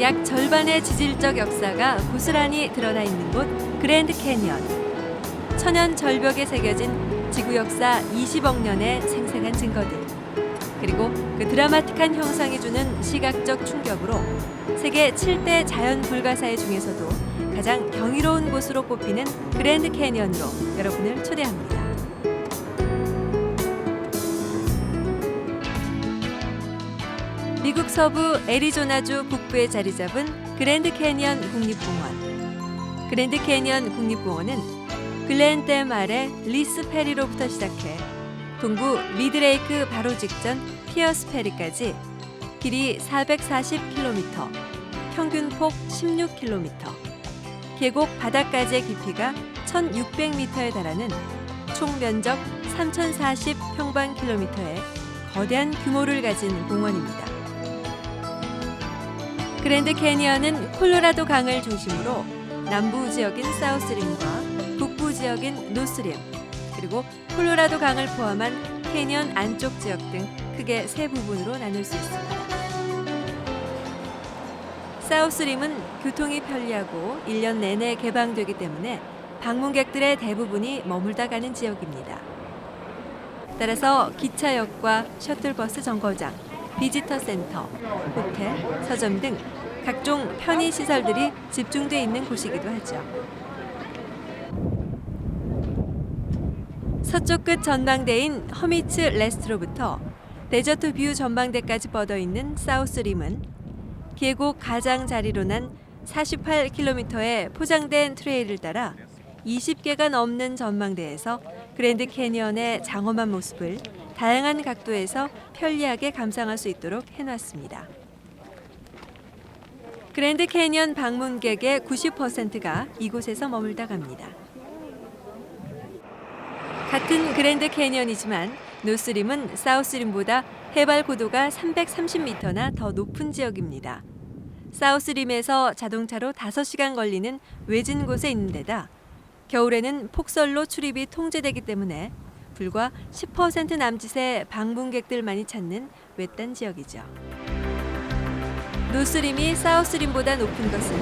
약 절반의 지질적 역사가 고스란히 드러나 있는 곳 그랜드 캐니언. 천연 절벽에 새겨진 지구 역사 20억 년의 생생한 증거들. 그리고 그 드라마틱한 형상이 주는 시각적 충격으로 세계 7대 자연 불가사의 중에서도 가장 경이로운 곳으로 꼽히는 그랜드 캐니언으로 여러분을 초대합니다. 미국 서부 애리조나주 북부에 자리 잡은 그랜드 캐니언 국립공원. 그랜드 캐니언 국립공원은 글렌댐 아래 리스 페리로부터 시작해 동부 미드레이크 바로 직전 피어스 페리까지 길이 440km, 평균 폭 16km, 계곡 바닥까지의 깊이가 1600m에 달하는 총 면적 3040평방킬로미터의 거대한 규모를 가진 공원입니다. 그랜드 캐니언은 콜로라도 강을 중심으로 남부 지역인 사우스림과 북부 지역인 노스림, 그리고 콜로라도 강을 포함한 캐니언 안쪽 지역 등 크게 세 부분으로 나눌 수 있습니다. 사우스림은 교통이 편리하고 1년 내내 개방되기 때문에 방문객들의 대부분이 머물다 가는 지역입니다. 따라서 기차역과 셔틀버스 정거장, 비지터 센터, 호텔, 서점 등 각종 편의시설들이 집중돼 있는 곳이기도 하죠. 서쪽 끝 전망대인 허미츠 레스트로부터 데저트 뷰 전망대까지 뻗어 있는 사우스림은 계곡 가장자리로 난 48km의 포장된 트레일을 따라 20개가 넘는 전망대에서 그랜드 캐니언의 장엄한 모습을 다양한 각도에서 편리하게 감상할 수 있도록 해놨습니다. 그랜드 캐니언 방문객의 90%가 이곳에서 머물다 갑니다. 같은 그랜드 캐니언이지만 노스림은 사우스림보다 해발 고도가 330m나 더 높은 지역입니다. 사우스림에서 자동차로 5시간 걸리는 외진 곳에 있는 데다 겨울에는 폭설로 출입이 통제되기 때문에 불과 10% 남짓의 방문객들만이 찾는 외딴 지역이죠. 노스림이 사우스림보다 높은 것은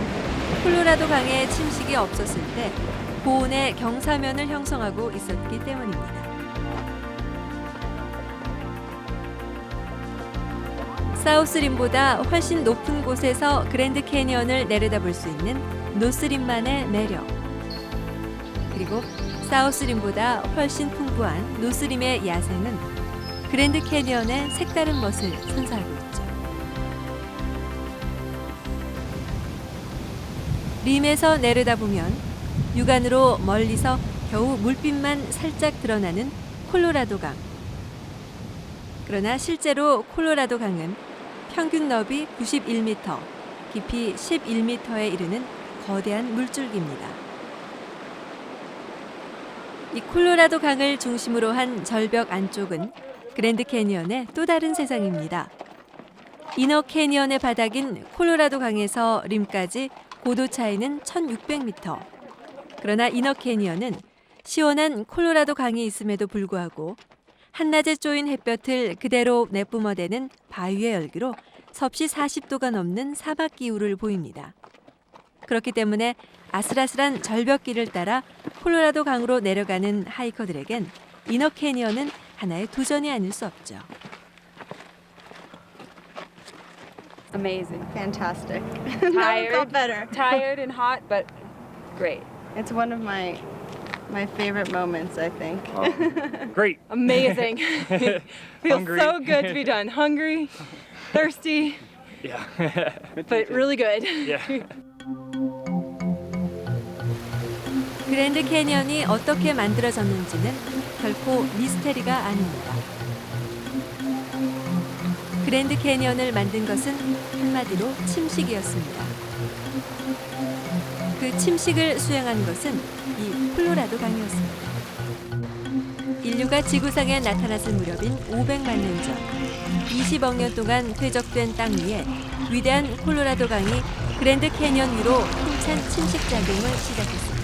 콜로라도 강에 침식이 없었을 때 고온의 경사면을 형성하고 있었기 때문입니다. 사우스림보다 훨씬 높은 곳에서 그랜드 캐니언을 내려다볼 수 있는 노스림만의 매력. 그리고 사우스림보다 훨씬 풍부한 노스림의 야생은 그랜드 캐니언의 색다른 멋을 선사하고 있죠. 림에서 내려다보면 육안으로 멀리서 겨우 물빛만 살짝 드러나는 콜로라도 강. 그러나 실제로 콜로라도 강은 평균 너비 91m, 깊이 11m에 이르는 거대한 물줄기입니다. 이 콜로라도 강을 중심으로 한 절벽 안쪽은 그랜드 캐니언의 또 다른 세상입니다. 이너 캐니언의 바닥인 콜로라도 강에서 림까지 고도 차이는 1600m. 그러나 이너 캐니언은 시원한 콜로라도 강이 있음에도 불구하고 한낮에 쪼인 햇볕을 그대로 내뿜어대는 바위의 열기로 섭씨 40도가 넘는 사막 기후를 보입니다. 그렇기 때문에 아슬아슬한 절벽길을 따라 콜로라도 강으로 내려가는 하이커들에겐 이너 캐니언은 하나의 도전이 아닐 수 없죠. Amazing. Fantastic. Tired. Never felt better. Tired and hot, but great. It's one of my favorite moments, I think. Oh, great. Amazing. Feels Hungry. so good to be done. Hungry, thirsty, Yeah. but really good. Yeah. 그랜드 캐니언이 어떻게 만들어졌는지는 결코 미스테리가 아닙니다. 그랜드 캐니언을 만든 것은 한마디로 침식이었습니다. 그 침식을 수행한 것은 이 콜로라도 강이었습니다. 인류가 지구상에 나타났을 무렵인 500만 년 전, 20억 년 동안 퇴적된 땅 위에 위대한 콜로라도 강이 그랜드 캐니언 위로 힘찬 침식 작용을 시작했습니다.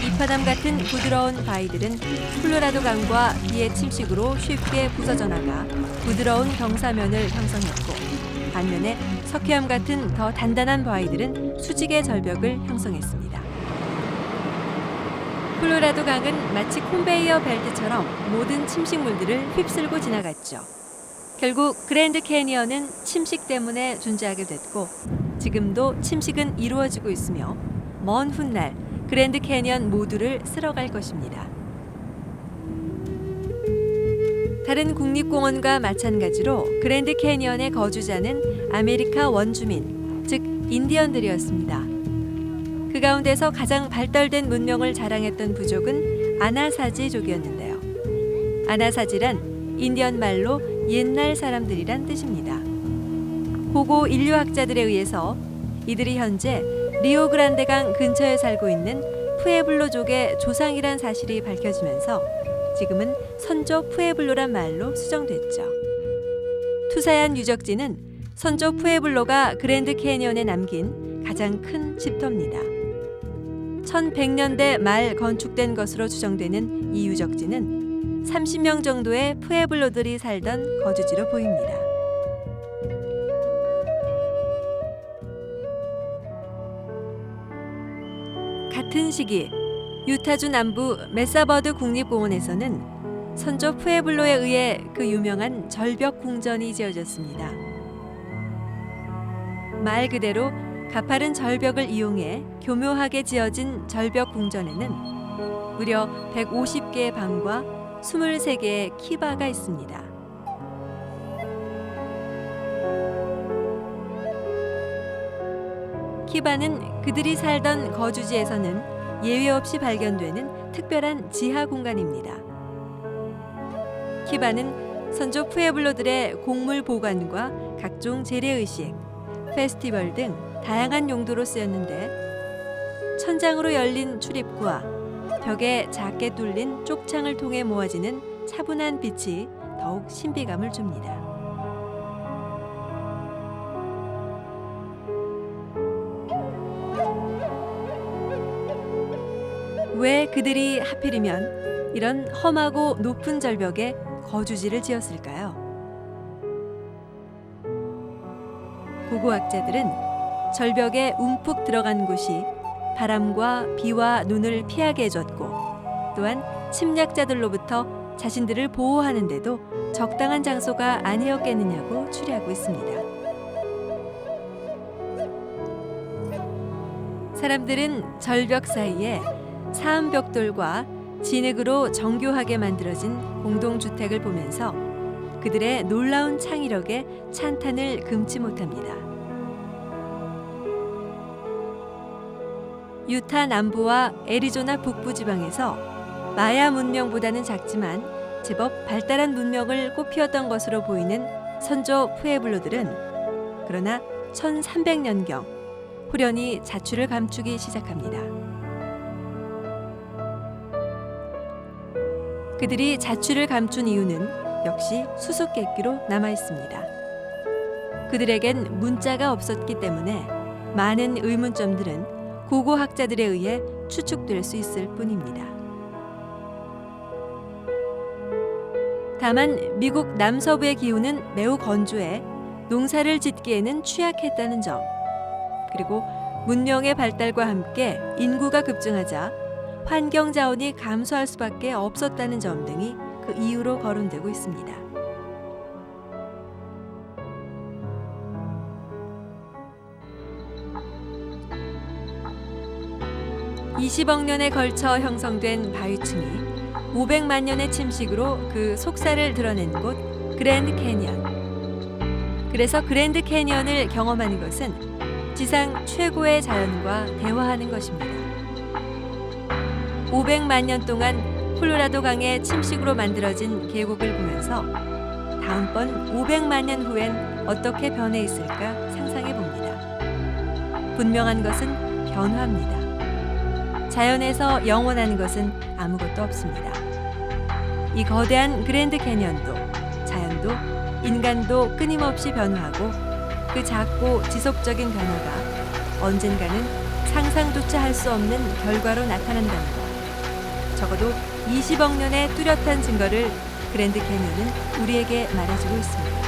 이파담 같은 부드러운 바위들은 콜로라도 강과 비의 침식으로 쉽게 부서져 나가 부드러운 경사면을 형성했고, 반면에 석회암 같은 더 단단한 바위들은 수직의 절벽을 형성했습니다. 콜로라도 강은 마치 컨베이어 벨트처럼 모든 침식물들을 휩쓸고 지나갔죠. 결국 그랜드 캐니언은 침식 때문에 존재하게 됐고 지금도 침식은 이루어지고 있으며 먼 훗날 그랜드 캐니언 모두를 쓸어갈 것입니다. 다른 국립공원과 마찬가지로 그랜드 캐니언의 거주자는 아메리카 원주민, 즉 인디언들이었습니다. 그 가운데서 가장 발달된 문명을 자랑했던 부족은 아나사지족이었는데요. 아나사지란 인디언 말로 옛날 사람들이란 뜻입니다. 고고 인류학자들에 의해서 이들이 현재 리오그란데 강 근처에 살고 있는 푸에블로족의 조상이란 사실이 밝혀지면서 지금은 선조 푸에블로란 말로 수정됐죠. 투사한 유적지는 선조 푸에블로가 그랜드 캐니언에 남긴 가장 큰 집터입니다. 1100년대 말 건축된 것으로 추정되는 이 유적지는 30명 정도의 푸에블로들이 살던 거주지로 보입니다. 같은 시기 유타주 남부 메사버드 국립공원에서는 선조 푸에블로에 의해 그 유명한 절벽 궁전이 지어졌습니다. 말 그대로 가파른 절벽을 이용해 교묘하게 지어진 절벽 궁전에는 무려 150개의 방과 23개의 키바가 있습니다. 키바는 그들이 살던 거주지에서는 예외 없이 발견되는 특별한 지하 공간입니다. 키바는 선조 푸에블로들의 곡물 보관과 각종 재래의식, 페스티벌 등 다양한 용도로 쓰였는데 천장으로 열린 출입구와 벽에 작게 뚫린 쪽창을 통해 모아지는 차분한 빛이 더욱 신비감을 줍니다. 왜 그들이 하필이면 이런 험하고 높은 절벽에 거주지를 지었을까요? 고고학자들은 절벽에 움푹 들어간 곳이 바람과 비와 눈을 피하게 해줬고 또한 침략자들로부터 자신들을 보호하는 데도 적당한 장소가 아니었겠느냐고 추리하고 있습니다. 사람들은 절벽 사이에 사암벽돌과 진흙으로 정교하게 만들어진 공동주택을 보면서 그들의 놀라운 창의력에 찬탄을 금치 못합니다. 유타 남부와 애리조나 북부 지방에서 마야 문명보다는 작지만 제법 발달한 문명을 꽃피웠던 것으로 보이는 선조 푸에블로들은 그러나 1300년경 호련히 자취를 감추기 시작합니다. 그들이 자취를 감춘 이유는 역시 수수께끼로 남아 있습니다. 그들에겐 문자가 없었기 때문에 많은 의문점들은 고고학자들에 의해 추측될 수 있을 뿐입니다. 다만 미국 남서부의 기후는 매우 건조해 농사를 짓기에는 취약했다는 점, 그리고 문명의 발달과 함께 인구가 급증하자 환경 자원이 감소할 수밖에 없었다는 점 등이 그 이유로 거론되고 있습니다. (20억 년에 걸쳐 형성된 바위층이 500만 년의 침식으로 그 속살을 드러낸 곳 그랜드 캐니언. 그래서 그랜드 캐니언을 경험하는 것은 지상 최고의 자연과 대화하는 것입니다. 500만 년 동안 콜로라도 강의 침식으로 만들어진 계곡을 보면서 다음번 500만 년 후엔 어떻게 변해 있을까 상상해 봅니다. 분명한 것은 변화입니다. 자연에서 영원한 것은 아무것도 없습니다. 이 거대한 그랜드 캐니언도 자연도 인간도 끊임없이 변화하고 그 작고 지속적인 변화가 언젠가는 상상조차 할 수 없는 결과로 나타난다는 것. 적어도 20억 년의 뚜렷한 증거를 그랜드 캐니언은 우리에게 말해주고 있습니다.